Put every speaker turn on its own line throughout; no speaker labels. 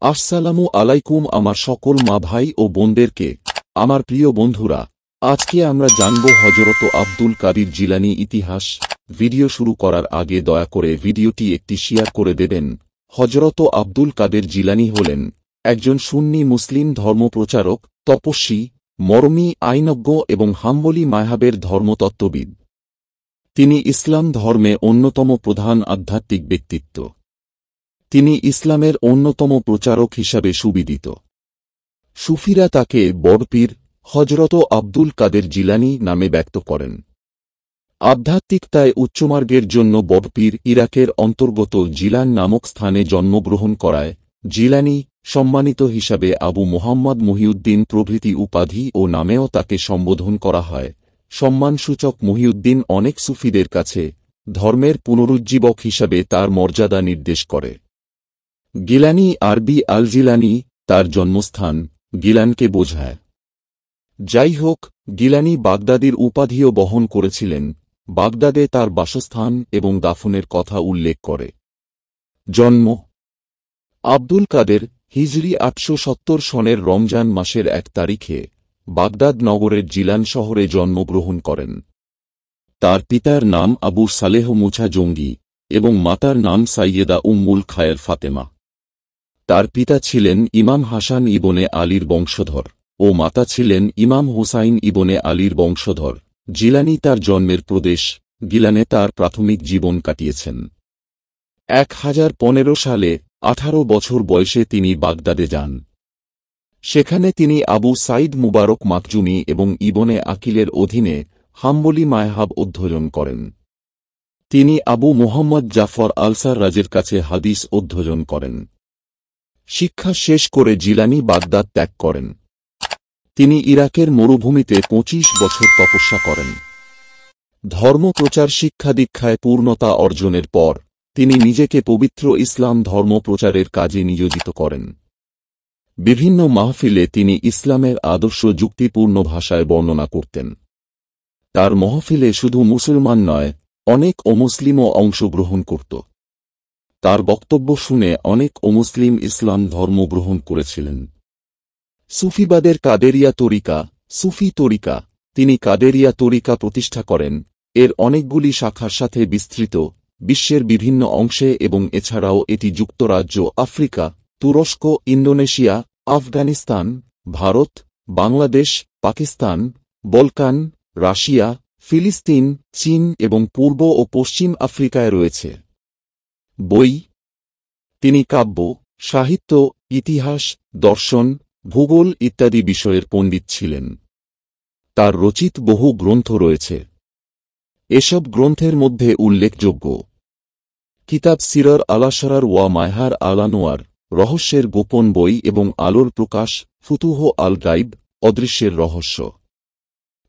আসসালামু আলাইকুম আমার সকল মা ভাই ও বোনদেরকে। আমার প্রিয় বন্ধুরা, আজকে আমরা জানব হযরত আব্দুল কাদির জিলানী ইতিহাস। ভিডিও শুরু করার আগে দয়া করে ভিডিওটি একটি শেয়ার করে দেবেন। হযরত আব্দুল কাদের জিলানী হলেন একজন সুন্নি মুসলিম ধর্মপ্রচারক, তপস্বী, মরমী আইনজ্ঞ এবং হাম্বলি মাযহাবের ধর্মতত্ত্ববিদ। তিনি ইসলাম ধর্মে অন্যতম প্রধান আধ্যাত্মিক ব্যক্তিত্ব। তিনি ইসলামের অন্যতম প্রচারক হিসাবে সুবিদিত। সুফিরা তাকে বড় পীর হযরত আব্দুল কাদের জিলানী নামে ব্যক্ত করেন। আধ্যাত্মিকতায় উচ্চমার্গের জন্য বড় পীর ইরাকের অন্তর্গত জিলান নামক স্থানে জন্মগ্রহণ করায় জিলানী সম্মানিত হিসাবে আবু মুহাম্মদ মহিউদ্দিন প্রভৃতি উপাধি ও নামেও তাকে সম্বোধন করা হয়। সম্মানসূচক মহিউদ্দিন অনেক সুফিদের কাছে ধর্মের পুনরুজ্জীবক হিসাবে তার মর্যাদা নির্দেশ করে। গিলানি আরবি আল জিলানি, তার জন্মস্থান গিলানকে বোঝায়। যাই হোক, গিলানি বাগদাদির উপাধিও বহন করেছিলেন। বাগদাদে তার বাসস্থান এবং দাফনের কথা উল্লেখ করে। জন্ম আব্দুল কাদের হিজরি 870 সনের রমজান মাসের 1 তারিখে বাগদাদ নগরের জিলান শহরে জন্মগ্রহণ করেন। তার পিতার নাম আবু সালেহ মুছা জঙ্গি এবং মাতার নাম সাইয়েদা উম্মুল খায়ের ফাতেমা। তার পিতা ছিলেন ইমাম হাসান ইবনে আলীর বংশধর ও মাতা ছিলেন ইমাম হুসাইন ইবনে আলীর বংশধর। জিলানী তার জন্মের প্রদেশ গিলানে তার প্রাথমিক জীবন কাটিয়েছেন। 1015 সালে 18 বছর বয়সে তিনি বাগদাদে যান। সেখানে তিনি আবু সাইদ মুবারক মাকজুমি এবং ইবনে আকিলের অধীনে হাম্বলি মাযহাব অধ্যয়ন করেন। তিনি আবু মুহাম্মদ জাফর আল-সাররাজের কাছে হাদিস অধ্যয়ন করেন। শিক্ষা শেষ করে জিলানী বাগদাদ ত্যাগ করেন। তিনি ইরাকের মরুভূমিতে 25 বছর তপস্যা করেন। ধর্মপ্রচার শিক্ষা দীক্ষায় পূর্ণতা অর্জনের পর তিনি নিজেকে পবিত্র ইসলাম ধর্ম প্রচারের কাজে নিয়োজিত করেন। বিভিন্ন মাহফিলে তিনি ইসলামের আদর্শ যুক্তিপূর্ণ ভাষায় বর্ণনা করতেন। তার মাহফিলে শুধু মুসলমান নয়, অনেক অমুসলিমও অংশগ্রহণ করত। তার বক্তব্য শুনে অনেক অমুসলিম ইসলাম ধর্ম গ্রহণ করেছিলেন। সুফিবাদের কাদেরিয়া তরিকা, সুফি তরিকা, তিনি কাদেরিয়া তরিকা প্রতিষ্ঠা করেন। এর অনেকগুলি শাখার সাথে বিস্তৃত বিশ্বের বিভিন্ন অংশে এবং এছাড়াও এটি যুক্তরাজ্য, আফ্রিকা, তুরস্ক, Indonesia, Afghanistan, Bharat, Bangladesh, Pakistan, Balkan, Russia, ফিলিস্তিন, চীন এবং পূর্ব ও পশ্চিম আফ্রিকায় রয়েছে। বই তিনি কাব্য, সাহিত্য, ইতিহাস, দর্শন, ভূগোল ইত্যাদি বিষয়ের পণ্ডিত ছিলেন। তার রচিত বহু গ্রন্থ রয়েছে। এসব গ্রন্থের মধ্যে উল্লেখযোগ্য কিতাব সিরার আল-আশরার ওয়া মায়হার আল-আনোয়ার, রহস্যের গোপন বই এবং আলোর প্রকাশ, ফুতুহ আল-গাইব, অদৃশ্যের রহস্য,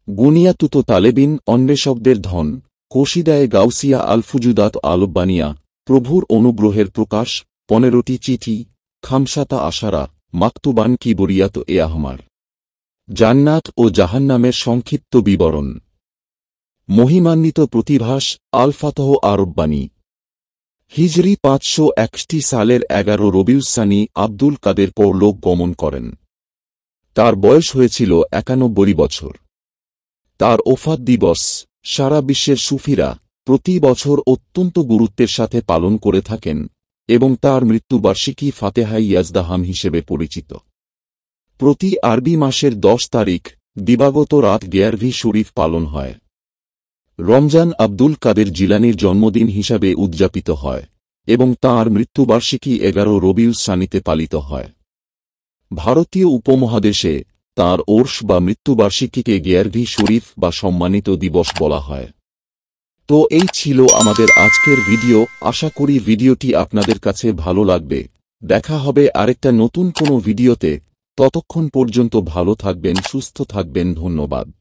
গুনিয়াতুত তালেবিন, অন্বেষকদের ধন, কসিদায়ে গাউসিয়া, আল-ফুজুদাত আল-বানিয়া, প্রভুর অনুগ্রহের প্রকাশ, 15টি চিঠি, খামসাতা আশারা, মাকতুবান কিবরিয়াত এ আহমার, জান্নাত ও জাহান্নামের সংক্ষিপ্ত বিবরণ, মহিমান্বিত প্রতিভাস, আল-ফাতহ আরব্বানী। হিজরি 561 সালের 11 রবিউস-সানি আব্দুল কাদের পরলোক গমন করেন। তার বয়স হয়েছিল 91 বছর। তার ওফাত দিবস সারা বিশ্বের সুফিরা প্রতি বছর অত্যন্ত গুরুত্বের সাথে পালন করে থাকেন এবং তার মৃত্যুবার্ষিকী ফাতেহাই ইয়াজদাহাম হিসেবে পরিচিত। প্রতি আরবি মাসের 10 তারিখ দিবাগত রাত গেয়ারভি শরীফ পালন হয়। রমজান আব্দুল কাদের জিলানীর জন্মদিন হিসাবে উদযাপিত হয় এবং তাঁর মৃত্যুবার্ষিকী 11 রবিউস-সানিতে পালিত হয়। ভারতীয় উপমহাদেশে তাঁর ওরস বা মৃত্যুবার্ষিকীকে গেয়ারভি শরীফ বা সম্মানিত দিবস বলা হয়। তো এই ছিল আমাদের আজকের ভিডিও। আশা করি ভিডিওটি আপনাদের কাছে ভালো লাগবে। দেখা হবে আরেকটা নতুন কোনো ভিডিওতে। ততক্ষণ পর্যন্ত ভালো থাকবেন, সুস্থ থাকবেন। ধন্যবাদ।